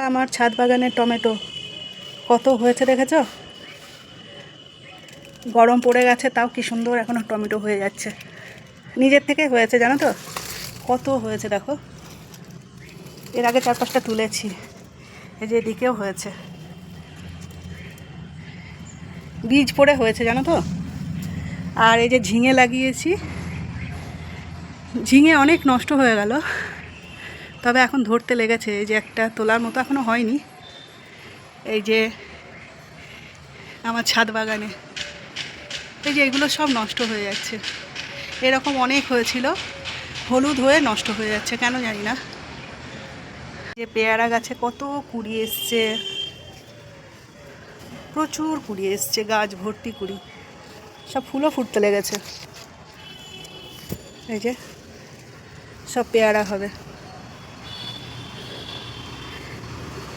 আমার ছাদ বাগানের টমেটো কত হয়েছে দেখেছো? গরম পড়ে গেছে তাও কি সুন্দর এখনো টমেটো হয়ে যাচ্ছে। নিজের থেকে হয়েছে জানো তো, কত হয়েছে দেখো। এর আগে 4-5টা তুলেছি, এই যে এদিকেও হয়েছে, বীজ পড়ে হয়েছে জানো তো। আর এই যে ঝিঙে লাগিয়েছি, ঝিঙে অনেক নষ্ট হয়ে গেল, তবে এখন ধরতে লেগেছে। এই যে একটা তোলার মতো এখনো হয়নি। এই যে আমার ছাদ বাগানে এই যে এগুলো সব নষ্ট হয়ে যাচ্ছে। এরকম অনেক হয়েছিল, হলুদ হয়ে নষ্ট হয়ে যাচ্ছে কেন জানি না। যে পেয়ারা গাছে কত কুড়ি এসছে, প্রচুর কুড়ি এসছে, গাছ ভর্তি কুড়ি, সব ফুলও ফুটতে লেগেছে। এই যে সব পেয়ারা হবে,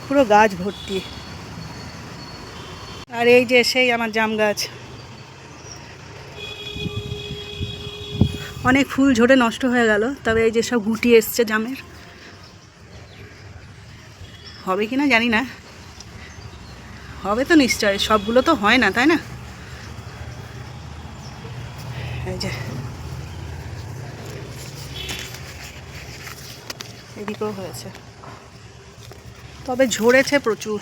পুরো গাছ ভর্তি। আর এই যে সেই আমার জাম গাছ, অনেক ফুল ঝরে নষ্ট হয়ে গেল, তবে এই যে সব গুটি এসছে জামের। হবে কি না জানি না, হবে তো নিশ্চয়, সবগুলো তো হয় না তাই না। এই যে এদিকেও হয়েছে, তবে ঝরেছে প্রচুর,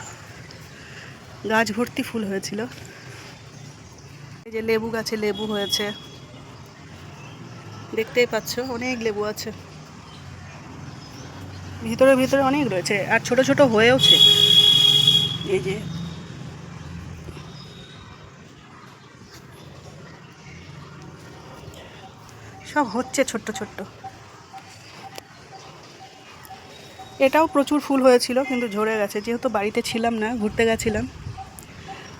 গাছ ভর্তি ফুল হয়েছিল। এই যে লেবু গাছে লেবু হয়েছে, দেখতেই পাচ্ছ অনেক লেবু আছে, ভিতরে ভিতরে অনেক রয়েছে, আর ছোট ছোট হয়েওছে। এই যে সব হচ্ছে ছোট্ট ছোট্ট। এটাও প্রচুর ফুল হয়েছিল কিন্তু ঝরে গেছে, যেহেতু বাড়িতে ছিলাম না, ঘুরতে গেছিলাম,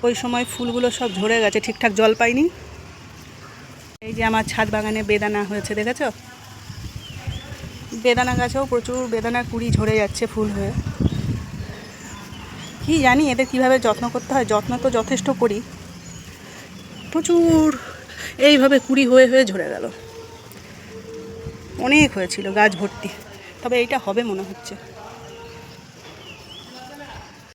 ওই সময় ফুলগুলো সব ঝরে গেছে, ঠিকঠাক জল পাইনি। এই যে আমার ছাদ বাগানে বেদানা হয়েছে দেখেছো, বেদানা গাছেও প্রচুর বেদানার কুড়ি ঝরে যাচ্ছে ফুল হয়ে। কি জানি এদের কিভাবে যত্ন করতে হয়, যত্ন তো যথেষ্ট করি, প্রচুর এইভাবে কুড়ি হয়ে হয়ে ঝরে গেল। অনেক হয়েছিল গাছ ভর্তি, তবে এইটা হবে মনে হচ্ছে।